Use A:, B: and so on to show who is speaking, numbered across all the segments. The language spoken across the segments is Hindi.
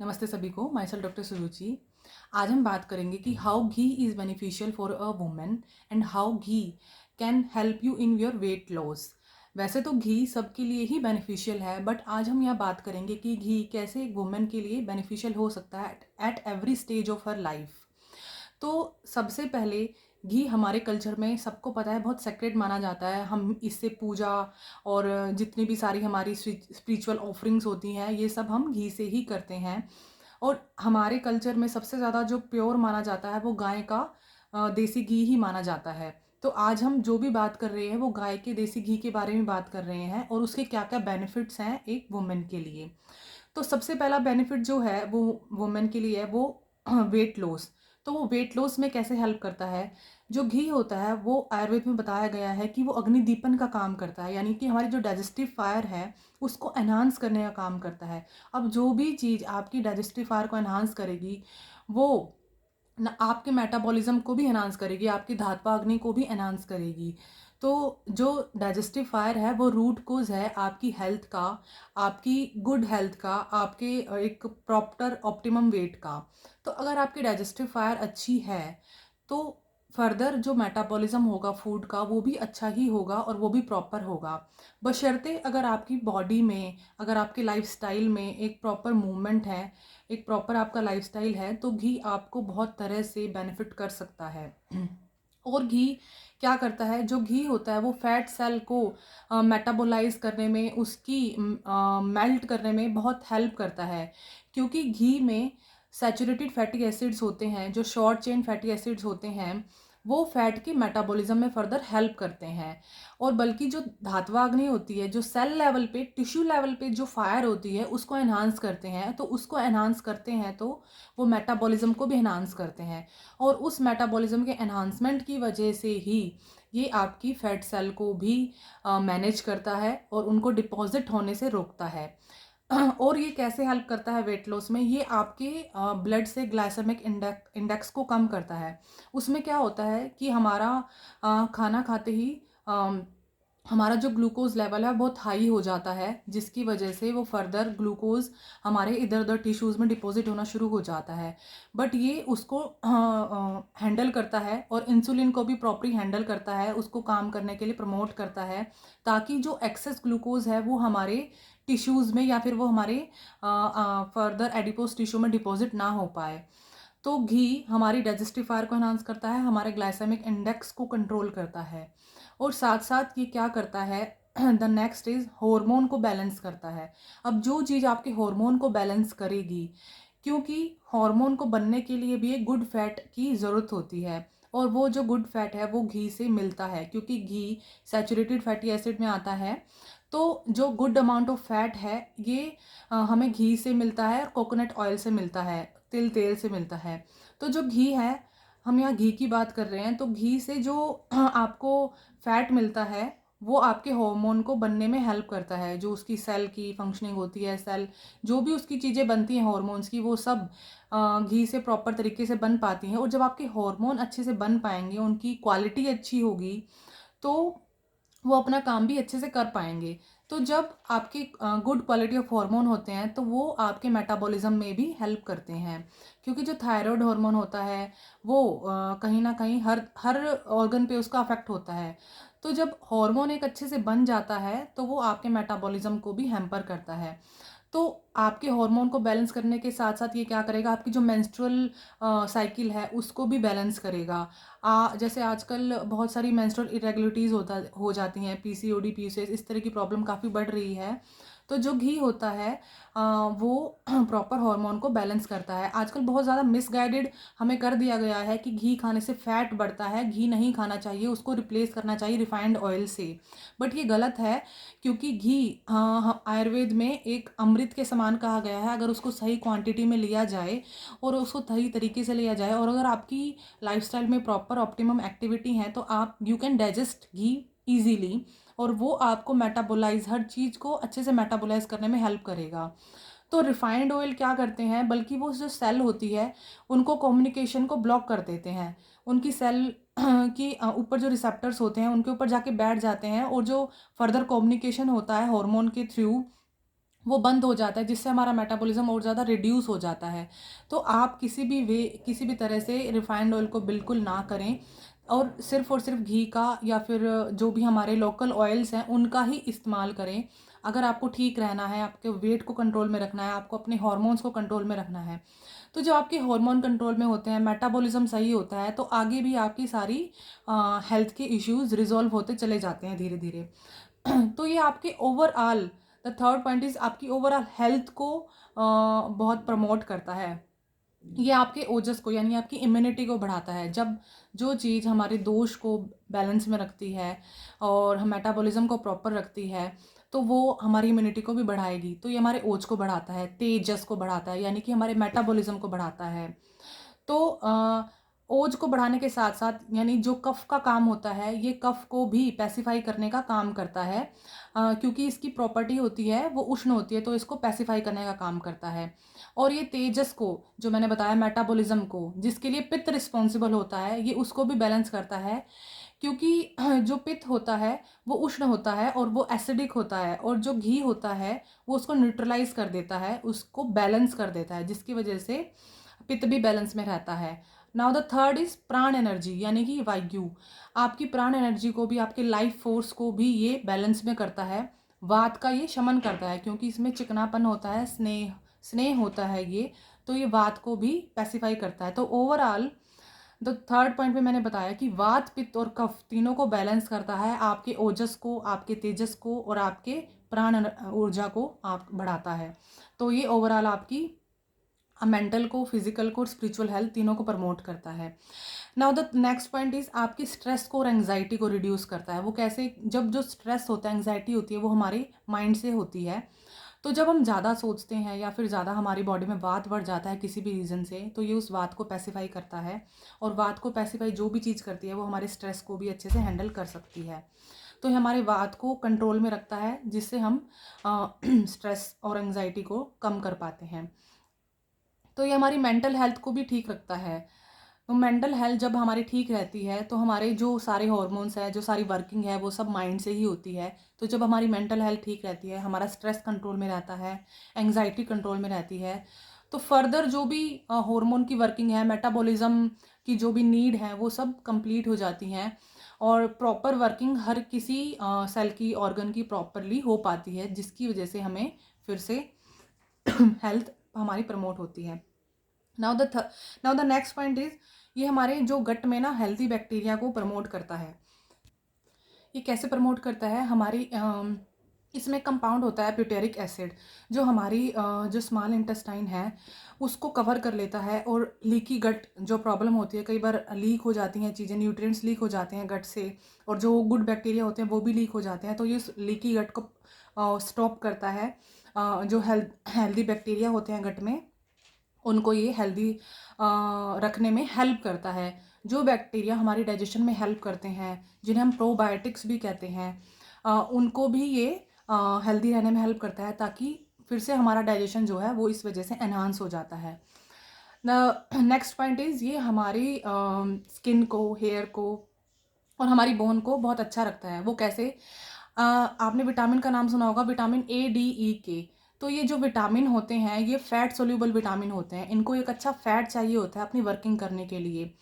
A: नमस्ते सभी को। माई सेल्फ डॉक्टर सुरुचि। आज हम बात करेंगे कि how ghee is beneficial for a women and how ghee can help you in your weight loss. वैसे तो घी सबके लिए ही बेनिफिशियल है, बट आज हम यह बात करेंगे कि घी कैसे एक वुमेन के लिए बेनिफिशियल हो सकता है at every stage of her life. तो सबसे पहले घी हमारे कल्चर में सबको पता है बहुत सेक्रेड माना जाता है। हम इससे पूजा और जितनी भी सारी हमारी स्पिरिचुअल ऑफरिंग्स होती हैं ये सब हम घी से ही करते हैं। और हमारे कल्चर में सबसे ज़्यादा जो प्योर माना जाता है वो गाय का देसी घी ही माना जाता है। तो आज हम जो भी बात कर रहे हैं वो गाय के देसी घी के बारे में बात कर रहे हैं और उसके क्या क्या बेनिफिट्स हैं एक वुमेन के लिए। तो सबसे पहला बेनिफिट जो है वो वुमेन के लिए है वो वेट लॉस। तो वो वेट लॉस में कैसे हेल्प करता है? जो घी होता है वो आयुर्वेद में बताया गया है कि वो अग्निदीपन का काम करता है, यानी कि हमारी जो डाइजेस्टिव फायर है उसको एनहांस करने का काम करता है। अब जो भी चीज़ आपकी डाइजेस्टिव फायर को एनहांस करेगी वो ना आपके मेटाबॉलिज्म को भी एनहांस करेगी, आपकी धात्वाग्नि को भी एनहांस करेगी। तो जो डाइजेस्टिव फायर है वो रूट कोज है आपकी हेल्थ का, आपकी गुड हेल्थ का, आपके एक प्रॉपर ऑप्टिमम वेट का। तो अगर आपकी डाइजेस्टिव फायर अच्छी है तो फर्दर जो मेटाबॉलिज्म होगा फूड का वो भी अच्छा ही होगा और वो भी प्रॉपर होगा। बशर्ते अगर आपकी बॉडी में, अगर आपके लाइफस्टाइल में एक प्रॉपर मूवमेंट है, एक प्रॉपर आपका लाइफस्टाइल है, तो घी आपको बहुत तरह से बेनिफिट कर सकता है। और घी क्या करता है? जो घी होता है वो फैट सेल को मेटाबोलाइज करने में, उसकी मेल्ट करने में बहुत हेल्प करता है। क्योंकि घी में सैचुरेटेड फैटी एसिड्स होते हैं, जो शॉर्ट चेन फैटी एसिड्स होते हैं वो फैट के मेटाबॉलिज्म में फर्दर हेल्प करते हैं। और बल्कि जो धात्वाग्नि होती है, जो सेल लेवल पे, टिश्यू लेवल पे जो फायर होती है उसको एनहांस करते हैं। तो उसको एनहांस करते हैं तो वो मेटाबॉलिज्म को भी एनहांस करते हैं। और उस मेटाबॉलिज्म के एनहांसमेंट की वजह से ही ये आपकी फैट सेल को भी मैनेज करता है और उनको डिपॉजिट होने से रोकता है। और ये कैसे हेल्प करता है वेट लॉस में? ये आपके ब्लड से ग्लाइसेमिक इंडेक्स को कम करता है। उसमें क्या होता है कि हमारा खाना खाते ही हमारा जो ग्लूकोज लेवल है बहुत हाई हो जाता है, जिसकी वजह से वो फर्दर ग्लूकोज हमारे इधर उधर टिश्यूज़ में डिपॉजिट होना शुरू हो जाता है। बट ये उसको हैंडल करता है और इंसुलिन को भी प्रॉपरली हैंडल करता है, उसको काम करने के लिए प्रमोट करता है, ताकि जो एक्सेस ग्लूकोज है वो हमारे टिश्यूज़ में या फिर वो हमारे फर्दर एडिपोज टिश्यू में डिपॉजिट ना हो पाए। तो घी हमारी डाइजेस्टिव फायर को एनहांस करता है, हमारे ग्लाइसेमिक इंडेक्स को कंट्रोल करता है। और साथ साथ ये क्या करता है द नेक्स्ट इज हार्मोन को बैलेंस करता है। अब जो चीज़ आपके हार्मोन को बैलेंस करेगी, क्योंकि हार्मोन को बनने के लिए भी एक गुड फैट की ज़रूरत होती है, और वो जो गुड फैट है वो घी से मिलता है, क्योंकि घी सैचुरेटेड फैटी एसिड में आता है। तो जो गुड अमाउंट ऑफ फैट है ये हमें घी से मिलता है और कोकोनट ऑयल से मिलता है, तिल तेल से मिलता है। तो जो घी है, हम यहाँ घी की बात कर रहे हैं, तो घी से जो आपको फैट मिलता है वो आपके हार्मोन को बनने में हेल्प करता है। जो उसकी सेल की फंक्शनिंग होती है, सेल जो भी उसकी चीज़ें बनती हैं हार्मोन्स की, वो सब घी से प्रॉपर तरीके से बन पाती हैं। और जब आपके हार्मोन अच्छे से बन पाएंगे, उनकी क्वालिटी अच्छी होगी, तो वो अपना काम भी अच्छे से कर पाएंगे। तो जब आपके गुड क्वालिटी ऑफ हार्मोन होते हैं तो वो आपके मेटाबॉलिज्म में भी हेल्प करते हैं। क्योंकि जो थायराइड हार्मोन होता है वो कहीं ना कहीं हर हर ऑर्गन पे उसका अफेक्ट होता है। तो जब हार्मोन एक अच्छे से बन जाता है तो वो आपके मेटाबॉलिज्म को भी हैम्पर करता है। तो आपके हार्मोन को बैलेंस करने के साथ साथ ये क्या करेगा, आपकी जो मेंस्ट्रुअल साइकिल है उसको भी बैलेंस करेगा। जैसे आजकल बहुत सारी मेंस्ट्रुअल इरेगुलरिटीज़ हो जाती हैं, पीसीओडी, पीसीओएस, इस तरह की प्रॉब्लम काफ़ी बढ़ रही है। तो जो घी होता है वो प्रॉपर हार्मोन को बैलेंस करता है। आजकल बहुत ज़्यादा मिसगाइडेड हमें कर दिया गया है कि घी खाने से फैट बढ़ता है, घी नहीं खाना चाहिए, उसको रिप्लेस करना चाहिए रिफाइंड ऑयल से। बट ये गलत है, क्योंकि घी आयुर्वेद में एक अमृत के समान कहा गया है। अगर उसको सही क्वांटिटी में लिया जाए और उसको सही तरीके से लिया जाए, और अगर आपकी लाइफस्टाइल में प्रॉपर ऑप्टिमम एक्टिविटी है, तो आप you can digest ghee easily, और वो आपको मेटाबोलाइज, हर चीज़ को अच्छे से मेटाबोलाइज करने में हेल्प करेगा। तो रिफाइंड ऑयल क्या करते हैं, बल्कि वो जो सेल होती है उनको कम्युनिकेशन को ब्लॉक कर देते हैं। उनकी सेल की ऊपर जो रिसेप्टर्स होते हैं उनके ऊपर जाके बैठ जाते हैं, और जो फर्दर कम्युनिकेशन होता है हार्मोन के थ्रू वो बंद हो जाता है, जिससे हमारा मेटाबॉलिज्म और ज़्यादा रिड्यूस हो जाता है। तो आप किसी भी तरह से रिफाइंड ऑयल को बिल्कुल ना करें, और सिर्फ घी का या फिर जो भी हमारे लोकल ऑयल्स हैं उनका ही इस्तेमाल करें। अगर आपको ठीक रहना है, आपके वेट को कंट्रोल में रखना है, आपको अपने हॉर्मोन्स को कंट्रोल में रखना है, तो जब आपके हार्मोन कंट्रोल में होते हैं, मेटाबॉलिज्म सही होता है, तो आगे भी आपकी सारी हेल्थ के इश्यूज रिजॉल्व होते चले जाते हैं धीरे धीरे। तो ये आपके overall, the third point is आपकी ओवरऑल हेल्थ को बहुत प्रमोट करता है। ये आपके ओजस को यानी आपकी इम्यूनिटी को बढ़ाता है। जब जो चीज़ हमारे दोष को बैलेंस में रखती है और हम मेटाबॉलिज्म को प्रॉपर रखती है, तो वो हमारी इम्यूनिटी को भी बढ़ाएगी। तो ये हमारे ओज को बढ़ाता है, तेजस को बढ़ाता है, यानी कि हमारे मेटाबॉलिज्म को बढ़ाता है। तो ओज को बढ़ाने के साथ साथ, यानी जो कफ का काम होता है, ये कफ को भी पैसिफाई करने का काम करता है। क्योंकि इसकी प्रॉपर्टी होती है वो उष्ण होती है, तो इसको पैसिफाई करने का काम करता है। और ये तेजस को, जो मैंने बताया मेटाबॉलिज्म को, जिसके लिए पित्त रिस्पॉन्सिबल होता है, ये उसको भी बैलेंस करता है। क्योंकि जो पित्त होता है वो उष्ण होता है और वो एसिडिक होता है, और जो घी होता है वो उसको न्यूट्रलाइज कर देता है, उसको बैलेंस कर देता है, जिसकी वजह से पित्त भी बैलेंस में रहता है। नाउ द थर्ड इज प्राण एनर्जी, यानी कि वायु। आपकी प्राण एनर्जी को भी, आपके लाइफ फोर्स को भी ये बैलेंस में करता है। वात का ये शमन करता है, क्योंकि इसमें चिकनापन होता है, स्नेह स्नेह होता है ये, तो ये वात को भी पैसिफाई करता है। तो ओवरऑल द थर्ड पॉइंट में मैंने बताया कि वात, पित्त और कफ तीनों को बैलेंस करता है, आपके ओजस को, आपके तेजस को और आपके प्राण ऊर्जा को आप बढ़ाता है। तो ये ओवरऑल आपकी मेंटल को, फिजिकल को और स्पिरिचुअल हेल्थ तीनों को प्रमोट करता है। Now the next point is आपकी स्ट्रेस को और एंग्जाइटी को रिड्यूस करता है। वो कैसे? जब जो स्ट्रेस होता है, एंग्जाइटी होती है, वो हमारे माइंड से होती है। तो जब हम ज़्यादा सोचते हैं या फिर ज़्यादा हमारी बॉडी में वात बढ़ जाता है किसी भी रीज़न से, तो ये उस वात को पैसिफाई करता है। और वात को पैसिफाई जो भी चीज़ करती है, वो हमारे स्ट्रेस को भी अच्छे से हैंडल कर सकती है। तो ये हमारे वात को कंट्रोल में रखता है, जिससे हम स्ट्रेस और एंग्जाइटी को कम कर पाते हैं। तो ये हमारी मेंटल हेल्थ को भी ठीक रखता है। तो मेंटल हेल्थ जब हमारी ठीक रहती है, तो हमारे जो सारे हॉर्मोन्स हैं, जो सारी वर्किंग है, वो सब माइंड से ही होती है। तो जब हमारी मेंटल हेल्थ ठीक रहती है, हमारा स्ट्रेस कंट्रोल में रहता है, एंग्जाइटी कंट्रोल में रहती है, तो फर्दर जो भी हार्मोन की वर्किंग है, मेटाबॉलिज्म की जो भी नीड है, वो सब कंप्लीट हो जाती हैं। और प्रॉपर वर्किंग हर किसी सेल की, ऑर्गन की प्रॉपरली हो पाती है, जिसकी वजह से हमें फिर से हेल्थ हमारी प्रमोट होती है। Now the next point is, ये हमारे जो गट में ना हेल्थी बैक्टीरिया को प्रमोट करता है। ये कैसे प्रमोट करता है? इसमें कंपाउंड होता है प्यूटेरिक एसिड, जो हमारी जो स्मॉल इंटेस्टाइन है उसको कवर कर लेता है। और लीकी गट जो प्रॉब्लम होती है, कई बार लीक हो जाती हैं चीज़ें, न्यूट्रिएंट्स लीक हो जाते हैं गट से, और जो गुड बैक्टीरिया होते हैं वो भी लीक हो जाते हैं। तो ये लीकी गट को स्टॉप करता है। जो हेल्दी बैक्टीरिया होते हैं गट में, उनको ये हेल्दी रखने में हेल्प करता है। जो बैक्टीरिया हमारी डाइजेशन में हेल्प करते हैं, जिन्हें हम प्रोबायोटिक्स भी कहते हैं, उनको भी ये हेल्दी रहने में हेल्प करता है, ताकि फिर से हमारा डाइजेशन जो है वो इस वजह से एनहांस हो जाता है। नेक्स्ट पॉइंट इज़, ये हमारी स्किन को, हेयर को और हमारी बोन को बहुत अच्छा रखता है। वो कैसे? आपने विटामिन का नाम सुना होगा, vitamin A, D, E, K। तो ये जो विटामिन होते हैं, ये फैट सोल्यूबल विटामिन होते हैं। इनको एक अच्छा फैट चाहिए होता है अपनी वर्किंग करने के लिए।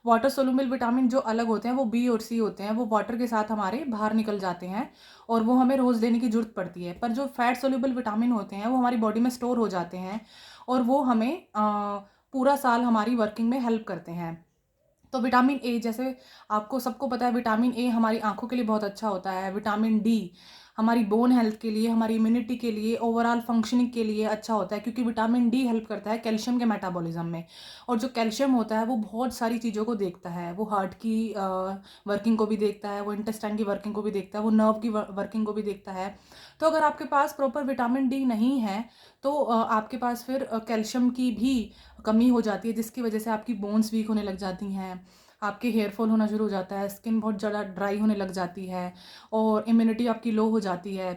A: वाटर सोल्यूबल विटामिन जो अलग होते हैं, वो B और C होते हैं, वो वाटर के साथ हमारे बाहर निकल जाते हैं और वो हमें रोज़ लेने की ज़रूरत पड़ती है। पर जो फैट सोल्यूबल विटामिन होते हैं, वो हमारी बॉडी में स्टोर हो जाते हैं और वो हमें पूरा साल हमारी वर्किंग में हेल्प करते हैं। तो विटामिन ए, जैसे आपको सबको पता है, विटामिन ए हमारी आंखों के लिए बहुत अच्छा होता है। विटामिन डी हमारी बोन हेल्थ के लिए, हमारी इम्यूनिटी के लिए, ओवरऑल फंक्शनिंग के लिए अच्छा होता है, क्योंकि विटामिन डी हेल्प करता है कैल्शियम के मेटाबॉलिज्म में। और जो कैल्शियम होता है वो बहुत सारी चीज़ों को देखता है। वो हार्ट की वर्किंग को भी देखता है, वो इंटेस्टाइन की वर्किंग को भी देखता है, वो नर्व की वर्किंग को भी देखता है। तो अगर आपके पास प्रॉपर विटामिन डी नहीं है, तो आपके पास फिर कैल्शियम की भी कमी हो जाती है, जिसकी वजह से आपकी बोन्स वीक होने लग जाती हैं, आपके हेयर फॉल होना शुरू हो जाता है, स्किन बहुत ज़्यादा ड्राई होने लग जाती है और इम्यूनिटी आपकी लो हो जाती है।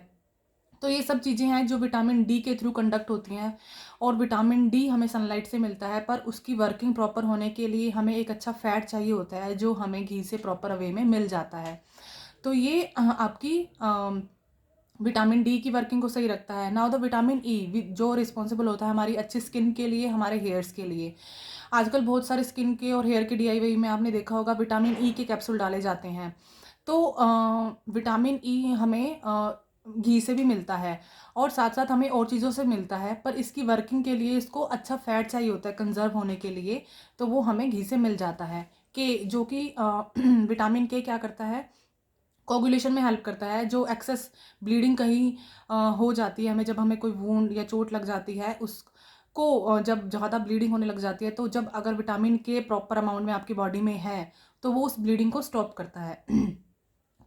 A: तो ये सब चीज़ें हैं जो विटामिन डी के थ्रू कंडक्ट होती हैं। और विटामिन डी हमें सनलाइट से मिलता है, पर उसकी वर्किंग प्रॉपर होने के लिए हमें एक अच्छा फैट चाहिए होता है, जो हमें घी से प्रॉपर वे में मिल जाता है। तो ये आपकी विटामिन डी की वर्किंग को सही रखता है। नाउ द विटामिन ई जो रिस्पॉन्सिबल होता है हमारी अच्छी स्किन के लिए, हमारे हेयर्स के लिए। आजकल बहुत सारे स्किन के और हेयर के डीआईवाई में आपने देखा होगा विटामिन ई के कैप्सूल डाले जाते हैं। तो विटामिन ई हमें घी से भी मिलता है और साथ साथ हमें और चीज़ों से मिलता है, पर इसकी वर्किंग के लिए इसको अच्छा फैट चाहिए होता है कंजर्व होने के लिए, तो वो हमें घी से मिल जाता है। के जो कि विटामिन के क्या करता है, कोगुलेशन में हेल्प करता है। जो एक्सेस ब्लीडिंग कहीं हो जाती है, हमें जब हमें कोई वूंड या चोट लग जाती है उसको जब ज़्यादा ब्लीडिंग होने लग जाती है, तो जब अगर विटामिन के प्रॉपर अमाउंट में आपकी बॉडी में है तो वो उस ब्लीडिंग को स्टॉप करता है।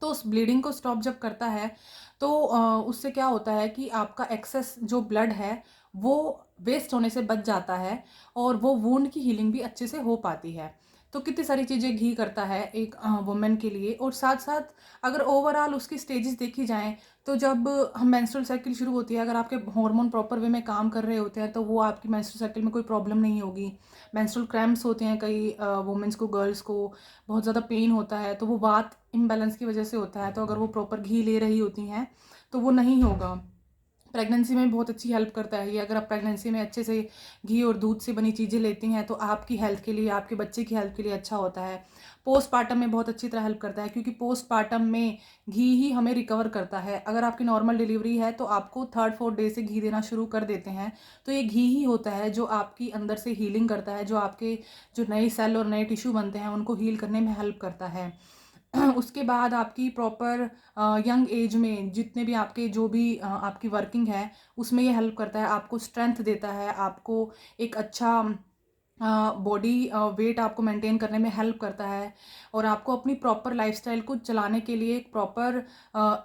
A: तो उस ब्लीडिंग को स्टॉप जब करता है तो उससे क्या होता है कि आपका एक्सेस जो ब्लड है वो वेस्ट होने से बच जाता है और वो वुंड की हीलिंग भी अच्छे से हो पाती है। तो कितनी सारी चीज़ें घी करता है एक वुमेन के लिए। और साथ साथ अगर ओवरऑल उसकी स्टेजेस देखी जाएँ तो जब हम मेंस्ट्रुअल साइकिल शुरू होती है, अगर आपके हार्मोन प्रॉपर वे में काम कर रहे होते हैं तो वो आपकी मेंस्ट्रुअल साइकिल में कोई प्रॉब्लम नहीं होगी। मेंस्ट्रुअल क्रैम्प्स होते हैं कई वुमेन्स को, गर्ल्स को बहुत ज़्यादा पेन होता है, तो वो बात इम्बैलेंस की वजह से होता है। तो अगर वो प्रॉपर घी ले रही होती हैं तो वो नहीं होगा। प्रेगनेंसी में बहुत अच्छी हेल्प करता है ये। अगर आप प्रेगनेंसी में अच्छे से घी और दूध से बनी चीज़ें लेती हैं तो आपकी हेल्थ के लिए, आपके बच्चे की हेल्थ के लिए अच्छा होता है। पोस्टपार्टम में बहुत अच्छी तरह हेल्प करता है, क्योंकि पोस्टपार्टम में घी ही हमें रिकवर करता है। अगर आपकी नॉर्मल डिलीवरी है तो आपको 3rd-4th डे से घी देना शुरू कर देते हैं, तो ये घी ही होता है जो आपकी अंदर से हीलिंग करता है, जो आपके जो नए सेल और नए टिश्यू बनते हैं उनको हील करने में हेल्प करता है। उसके बाद आपकी प्रॉपर यंग एज में जितने भी आपके जो भी आपकी वर्किंग है उसमें ये हेल्प करता है, आपको स्ट्रेंथ देता है, आपको एक अच्छा बॉडी वेट आपको मेंटेन करने में हेल्प करता है और आपको अपनी प्रॉपर लाइफस्टाइल को चलाने के लिए एक प्रॉपर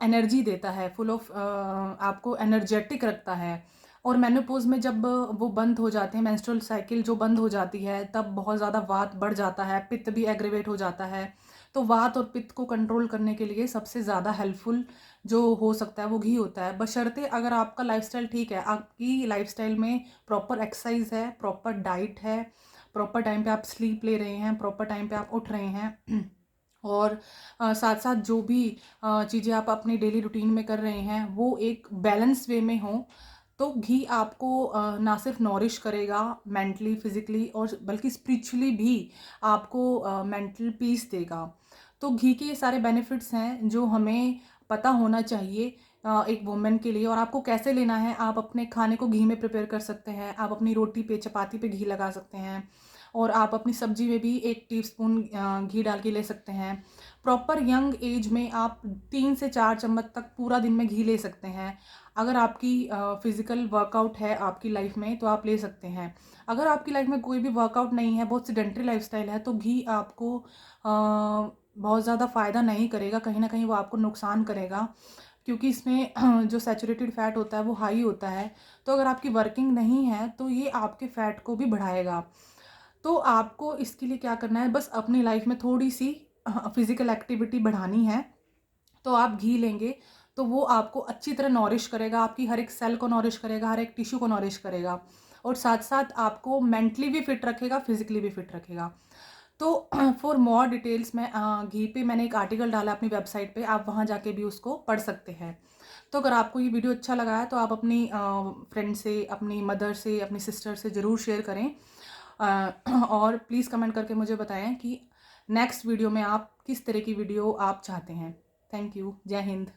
A: एनर्जी देता है, फुल ऑफ आपको एनर्जेटिक रखता है। और मेनोपॉज में जब वो बंद हो जाते हैं, मेंस्ट्रुअल साइकिल जो बंद हो जाती है, तब बहुत ज़्यादा वात बढ़ जाता है, पित्त भी एग्रीवेट हो जाता है। तो वात और पित्त को कंट्रोल करने के लिए सबसे ज़्यादा हेल्पफुल जो हो सकता है वो घी होता है, बशर्ते अगर आपका लाइफस्टाइल ठीक है, आपकी लाइफस्टाइल में प्रॉपर एक्सरसाइज है, प्रॉपर डाइट है, प्रॉपर टाइम पे आप स्लीप ले रहे हैं, प्रॉपर टाइम पे आप उठ रहे हैं और साथ साथ जो भी चीज़ें आप अपनी डेली रूटीन में कर रहे हैं वो एक बैलेंस वे में हो, तो घी आपको ना सिर्फ नॉरिश करेगा मेंटली, फिजिकली और बल्कि स्पिरिचुअली भी आपको मेंटल पीस देगा। तो घी के ये सारे बेनिफिट्स हैं जो हमें पता होना चाहिए एक वुमेन के लिए। और आपको कैसे लेना है, आप अपने खाने को घी में प्रिपेयर कर सकते हैं, आप अपनी रोटी पे, चपाती पे घी लगा सकते हैं और आप अपनी सब्जी में भी 1 टीस्पून घी डाल के ले सकते हैं। प्रॉपर यंग एज में आप 3 से 4 चम्मच तक पूरा दिन में घी ले सकते हैं। अगर आपकी फिज़िकल वर्कआउट है आपकी लाइफ में तो आप ले सकते हैं। अगर आपकी लाइफ में कोई भी वर्कआउट नहीं है, बहुत सेडेंटरी लाइफस्टाइल है, तो घी आपको बहुत ज़्यादा फ़ायदा नहीं करेगा, कहीं ना कहीं वो आपको नुकसान करेगा, क्योंकि इसमें जो सैचुरेटेड फैट होता है वो हाई होता है। तो अगर आपकी वर्किंग नहीं है तो ये आपके फैट को भी बढ़ाएगा। तो आपको इसके लिए क्या करना है, बस अपनी लाइफ में थोड़ी सी फिजिकल एक्टिविटी बढ़ानी है। तो आप घी लेंगे तो वो आपको अच्छी तरह नॉरिश करेगा, आपकी हर एक सेल को नॉरिश करेगा, हर एक टिश्यू को नॉरिश करेगा और साथ साथ आपको मेंटली भी फिट रखेगा, फिजिकली भी फिट रखेगा। तो फॉर मोर डिटेल्स मैं घी पे मैंने एक आर्टिकल डाला अपनी वेबसाइट पे, आप वहाँ जाके भी उसको पढ़ सकते हैं। तो अगर आपको ये वीडियो अच्छा लगा है तो आप अपनी फ्रेंड से, अपनी मदर से, अपनी सिस्टर से ज़रूर शेयर करें और प्लीज़ कमेंट करके मुझे बताएं कि नेक्स्ट वीडियो में आप किस तरह की वीडियो आप चाहते हैं। Thank you. जय हिंद।